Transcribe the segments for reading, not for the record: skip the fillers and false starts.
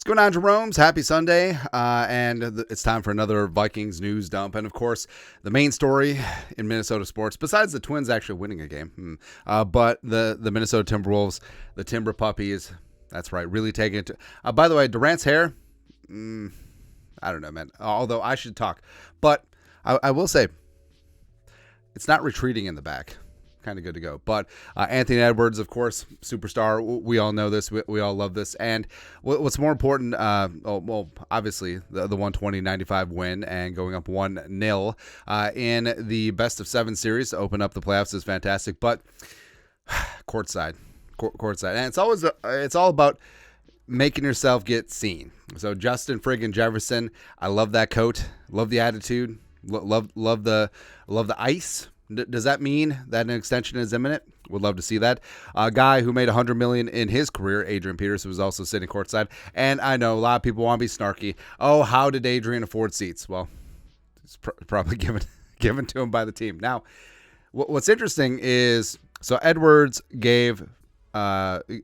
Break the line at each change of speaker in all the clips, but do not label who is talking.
going on, Jerome's? Happy Sunday, and it's time for another Vikings news dump. And, of course, the main story in Minnesota sports, besides the Twins actually winning a game, but the Minnesota Timberwolves, the Timber Puppies, that's right, really taking it to... by the way, Durant's hair, I don't know, man, although I should talk. But I will say, it's not retreating in the back. Kind of good to go. But Anthony Edwards, of course, superstar. We all know this. We all love this. And what's more important, obviously, the 120-95 win and going up 1-0 in the best-of-7 series to open up the playoffs is fantastic. But courtside. And it's all about making yourself get seen. So Justin friggin' Jefferson, I love that coat. Love the attitude. Love the ice. Does that mean that an extension is imminent? Would love to see that. A guy who made $100 million in his career, Adrian Peterson, was also sitting courtside. And I know a lot of people want to be snarky. Oh, how did Adrian afford seats? Well, it's probably given to him by the team. Now, what's interesting is, so Edwards gave Adrian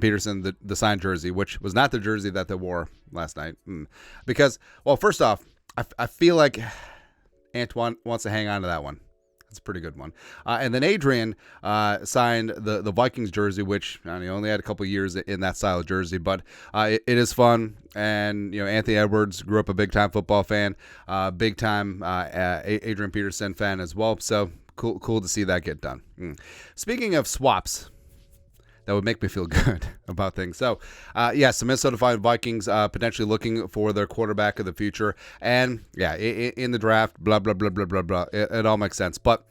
Peterson the signed jersey, which was not the jersey that they wore last night. Because, well, first off, I feel like Antoine wants to hang on to that one. It's a pretty good one. And then Adrian signed the Vikings jersey, which he only had a couple years in that style of jersey, but it is fun. And Anthony Edwards grew up a big-time football fan, big-time Adrian Peterson fan as well. So cool to see that get done. Speaking of swaps, that would make me feel good about things. So, yes, the Minnesota Vikings potentially looking for their quarterback of the future. And, yeah, in the draft, blah, blah, blah, blah, blah, blah. It all makes sense. But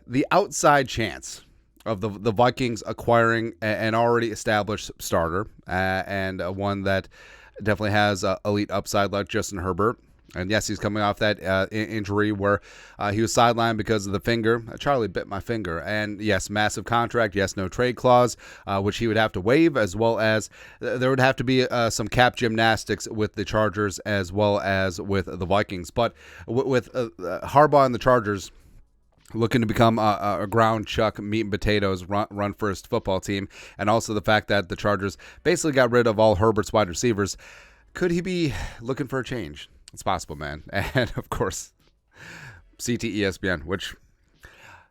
the outside chance of the Vikings acquiring an already established starter and one that definitely has elite upside like Justin Herbert. And yes, he's coming off that injury where he was sidelined because of the finger. Charlie bit my finger. And yes, massive contract. Yes, no trade clause, which he would have to waive, as well as there would have to be some cap gymnastics with the Chargers as well as with the Vikings. But with Harbaugh and the Chargers looking to become a ground chuck, meat and potatoes, run first football team, and also the fact that the Chargers basically got rid of all Herbert's wide receivers, could he be looking for a change? It's possible, man. And, of course, CT-ESPN, which...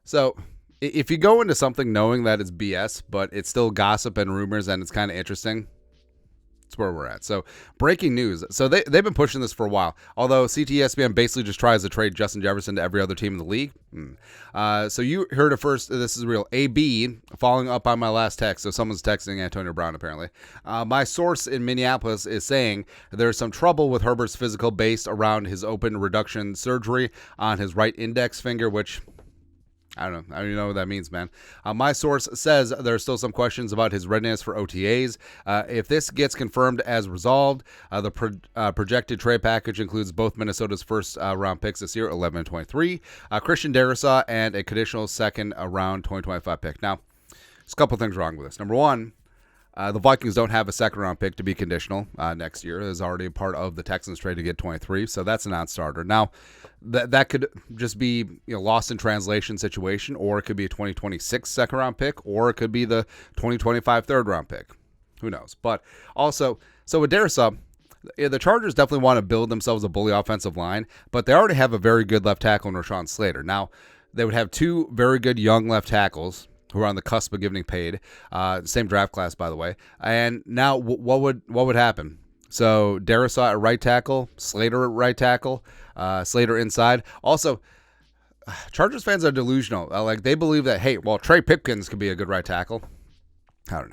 So, if you go into something knowing that it's BS, but it's still gossip and rumors and it's kind of interesting, that's where we're at. So, breaking news. So, they've been pushing this for a while. Although CT-ESPN basically just tries to trade Justin Jefferson to every other team in the league. So, you heard it first. This is real. AB, following up on my last text. So, someone's texting Antonio Brown, apparently. My source in Minneapolis is saying there's some trouble with Herbert's physical based around his open reduction surgery on his right index finger, which... I don't know. I don't even know what that means, man. My source says there are still some questions about his readiness for OTAs. If this gets confirmed as resolved, the projected trade package includes both Minnesota's first round picks this year, 11 and 23, Christian Darrisaw, and a conditional second round 2025 pick. Now, there's a couple things wrong with this. Number one, the Vikings don't have a second-round pick to be conditional next year. There's already a part of the Texans trade to get 23, so that's a non-starter. Now, that could just be lost in translation situation, or it could be a 2026 second-round pick, or it could be the 2025 third-round pick. Who knows? But also, so with Darrisaw, the Chargers definitely want to build themselves a bully offensive line, but they already have a very good left tackle in Rashawn Slater. Now, they would have two very good young left tackles who are on the cusp of getting paid. Same draft class, by the way. And now, what would happen? So Darrisaw at right tackle, Slater at right tackle, Slater inside. Also, Chargers fans are delusional. Like they believe that, hey, well, Trey Pipkins could be a good right tackle. I don't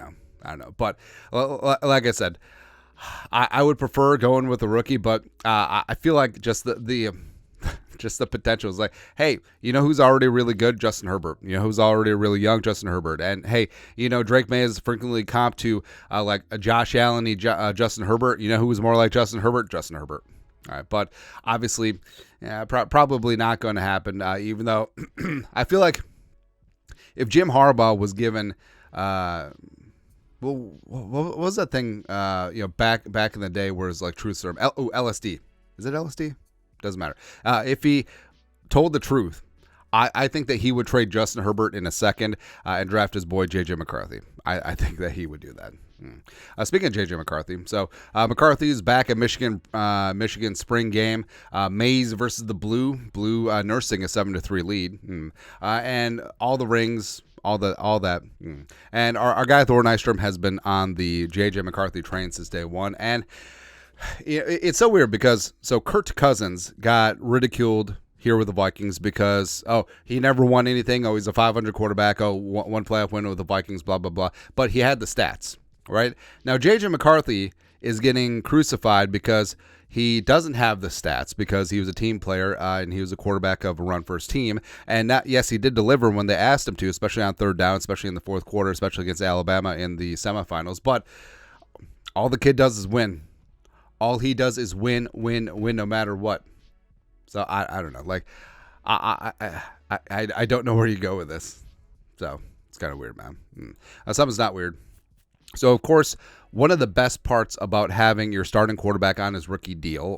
know. But like I said, I would prefer going with the rookie, but I feel like just the potential is like, hey, who's already really good? Justin Herbert. Who's already really young? Justin Herbert. And hey, Drake Maye is frequently comped to like a Josh Allen, Justin Herbert. Who was more like Justin Herbert? Justin Herbert. All right, but obviously, probably not going to happen. Even though I feel like if Jim Harbaugh was given, what was that thing? Back in the day where it's like truth serum. LSD. Is it LSD? Doesn't matter. If he told the truth, I think that he would trade Justin Herbert in a second and draft his boy J.J. McCarthy. I think that he would do that. Speaking of J.J. McCarthy, so McCarthy's back at Michigan spring game. Maze versus the Blue nursing a 7-3 lead, and all the rings, all that. And our guy Thor Nystrom has been on the J.J. McCarthy train since day one, and it's so weird because Kirk Cousins got ridiculed here with the Vikings because, he never won anything. He's a 500 quarterback. One playoff win with the Vikings, blah, blah, blah. But he had the stats, right? Now, J.J. McCarthy is getting crucified because he doesn't have the stats because he was a team player and he was a quarterback of a run-first team. And yes, he did deliver when they asked him to, especially on third down, especially in the fourth quarter, especially against Alabama in the semifinals. But all the kid does is win. All he does is win no matter what. So I don't know. Like I don't know where you go with this. So it's kind of weird, man. Something's not weird. So of course, one of the best parts about having your starting quarterback on his rookie deal,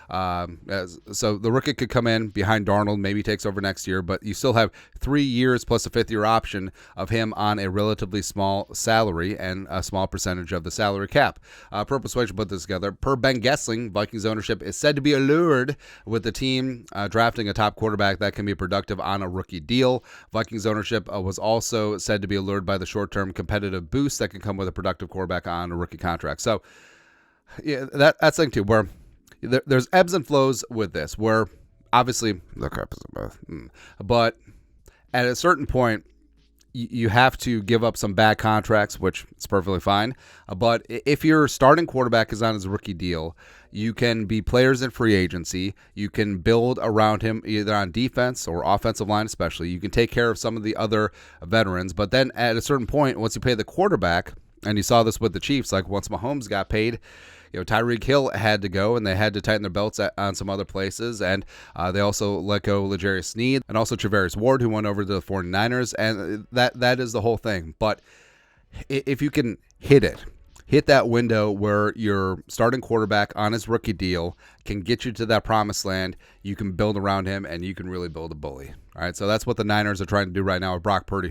so the rookie could come in behind Darnold, maybe takes over next year, but you still have 3 years plus a fifth-year option of him on a relatively small salary and a small percentage of the salary cap. Per Persuasion put this together. Per Ben Gessling, Vikings ownership is said to be allured with the team drafting a top quarterback that can be productive on a rookie deal. Vikings ownership was also said to be allured by the short-term competitive boost that can come with a productive quarterback on a rookie contract. So yeah, that's the thing too, where there's ebbs and flows with this, where obviously the crap is both, but at a certain point you have to give up some bad contracts, which is perfectly fine. But if your starting quarterback is on his rookie deal, you can be players in free agency. You can build around him either on defense or offensive line, especially. You can take care of some of the other veterans. But then at a certain point, once you pay the quarterback, and you saw this with the Chiefs, like once Mahomes got paid, Tyreek Hill had to go, and they had to tighten their belts on some other places, and they also let go L'Jarius Sneed and also Travarius Ward, who went over to the 49ers, and that is the whole thing. But if you can hit that window where your starting quarterback on his rookie deal can get you to that promised land, you can build around him, and you can really build a bully. All right, so that's what the Niners are trying to do right now with Brock Purdy,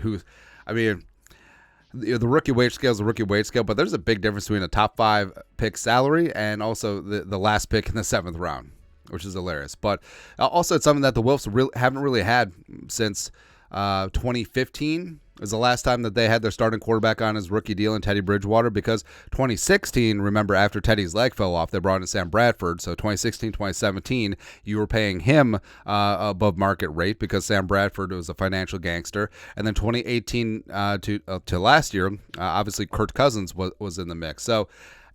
the rookie wage scale is a rookie wage scale, but there's a big difference between a top 5 pick salary and also the last pick in the 7th round, which is hilarious. But also it's something that the Wilfs haven't really had since 2015 is the last time that they had their starting quarterback on his rookie deal in Teddy Bridgewater, because 2016, remember, after Teddy's leg fell off, they brought in Sam Bradford. So 2016, 2017, you were paying him above market rate because Sam Bradford was a financial gangster. And then 2018 to last year, obviously Kirk Cousins was in the mix. So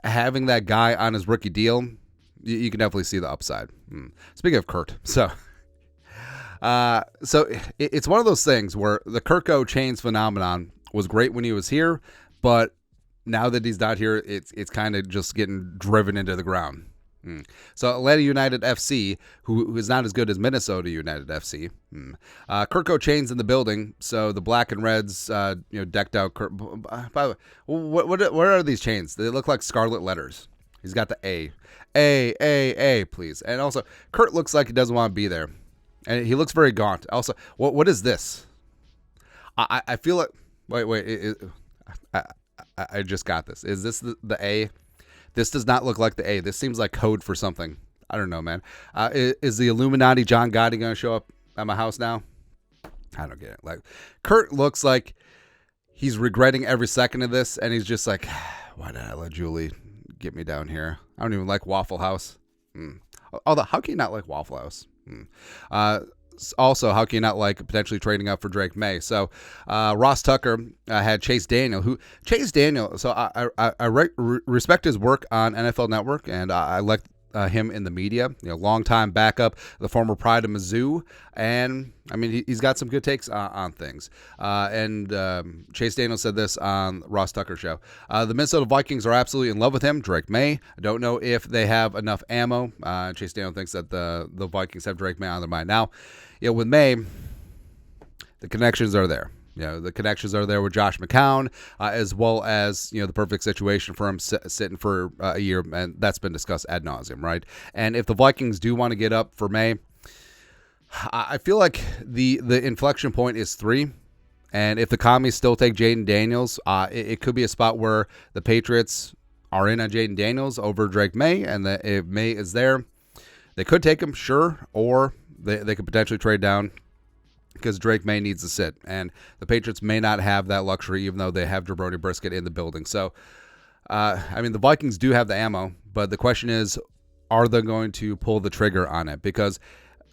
having that guy on his rookie deal, you can definitely see the upside. Speaking of Kurt, so it's one of those things where the Kirko Chains phenomenon was great when he was here, but now that he's not here, it's kind of just getting driven into the ground. So Atlanta United FC, who is not as good as Minnesota United FC, Kirko Chains in the building. So the black and reds, decked out. By the way, what are these chains? They look like scarlet letters. He's got the A, please. And also, Kurt looks like he doesn't want to be there. And he looks very gaunt. Also, what is this? I feel like... Wait. I just got this. Is this the A? This does not look like the A. This seems like code for something. I don't know, man. Is the Illuminati John Gotti going to show up at my house now? I don't get it. Like, Kurt looks like he's regretting every second of this, and he's just like, why did I let Julie get me down here? I don't even like Waffle House. Although, how can you not like Waffle House? Also, how can you not like potentially trading up for Drake Maye? So Ross Tucker had Chase Daniel. So I respect his work on NFL Network, and I like him in the media. Longtime backup, the former Pride of Mizzou, and I mean he's got some good takes on things. And Chase Daniel said this on Ross Tucker show. The Minnesota Vikings are absolutely in love with him, Drake Maye. I don't know if they have enough ammo. Chase Daniel thinks that the Vikings have Drake Maye on their mind. Now, with Maye, the connections are there. The connections are there with Josh McCown, as well as, the perfect situation for him sitting for a year, and that's been discussed ad nauseum, right? And if the Vikings do want to get up for Maye, I feel like the inflection point is 3. And if the Commies still take Jaden Daniels, it could be a spot where the Patriots are in on Jaden Daniels over Drake Maye, and that if Maye is there, they could take him, sure, or they could potentially trade down because Drake Maye needs to sit. And the Patriots may not have that luxury, even though they have Jabroni Brisket in the building. So, the Vikings do have the ammo, but the question is, are they going to pull the trigger on it? Because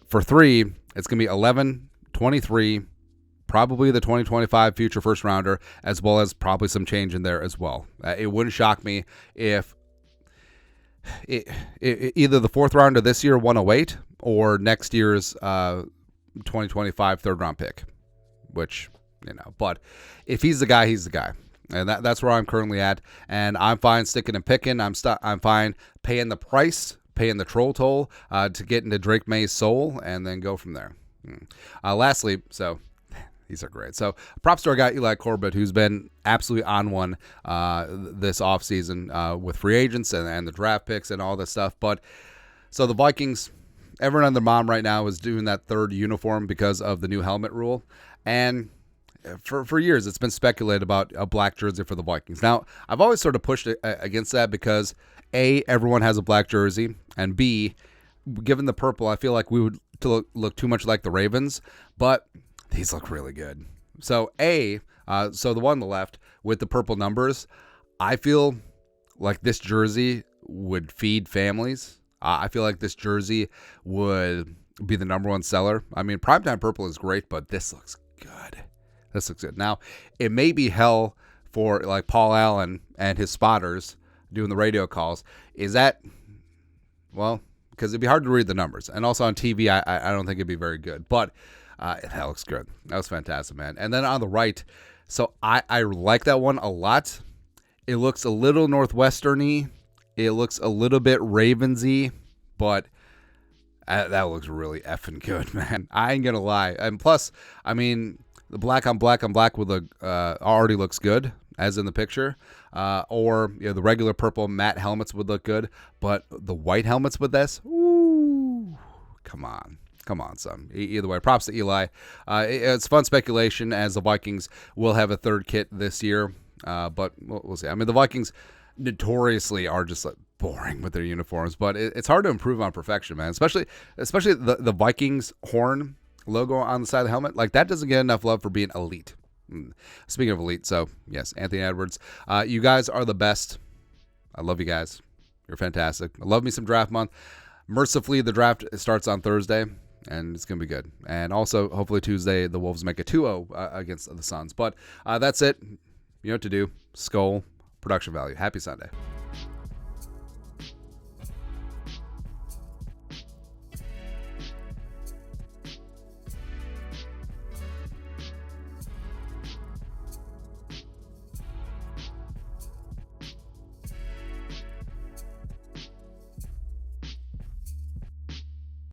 for 3, it's going to be 11, 23, probably the 2025 future first rounder, as well as probably some change in there as well. It wouldn't shock me if either the 4th rounder this year, 108, or next year's 2025 third round pick, which, but if he's the guy, he's the guy. And that's where I'm currently at. And I'm fine sticking and picking. I'm fine paying the price, paying the troll toll to get into Drake Maye's soul and then go from there. Lastly, so these are great. So props to our guy Eli Corbett, who's been absolutely on one this offseason with free agents and the draft picks and all this stuff. But so the Vikings, everyone and their mom right now is doing that 3rd uniform because of the new helmet rule. And for years, it's been speculated about a black jersey for the Vikings. Now, I've always sort of pushed against that because A, everyone has a black jersey, and B, given the purple, I feel like we would look too much like the Ravens, but these look really good. So so the one on the left with the purple numbers, I feel like this jersey would feed families. I feel like this jersey would be the number 1 seller. I mean, primetime purple is great, but this looks good. This looks good. Now, it may be hell for like Paul Allen and his spotters doing the radio calls. Is that, well, because it'd be hard to read the numbers. And also on TV, I don't think it'd be very good. But that looks good. That was fantastic, man. And then on the right, so I like that one a lot. It looks a little Northwestern-y. It looks a little bit Ravens-y, but that looks really effing good, man. I ain't going to lie. And plus, I mean, the black on black with already looks good, as in the picture. Or the regular purple matte helmets would look good. But the white helmets with this, ooh, come on. Come on, son. Either way, props to Eli. It's fun speculation as the Vikings will have a 3rd kit this year. But we'll see. I mean, the Vikings notoriously are just like boring with their uniforms, but it's hard to improve on perfection, man. Especially the Vikings horn logo on the side of the helmet. Like, that doesn't get enough love for being elite. Speaking of elite, so yes, Anthony Edwards. You guys are the best. I love you guys. You're fantastic. I love me some draft month. Mercifully, the draft starts on Thursday, and it's going to be good. And also, hopefully Tuesday, the Wolves make a 2-0 against the Suns. But that's it. You know what to do. Skull, production value. Happy Sunday.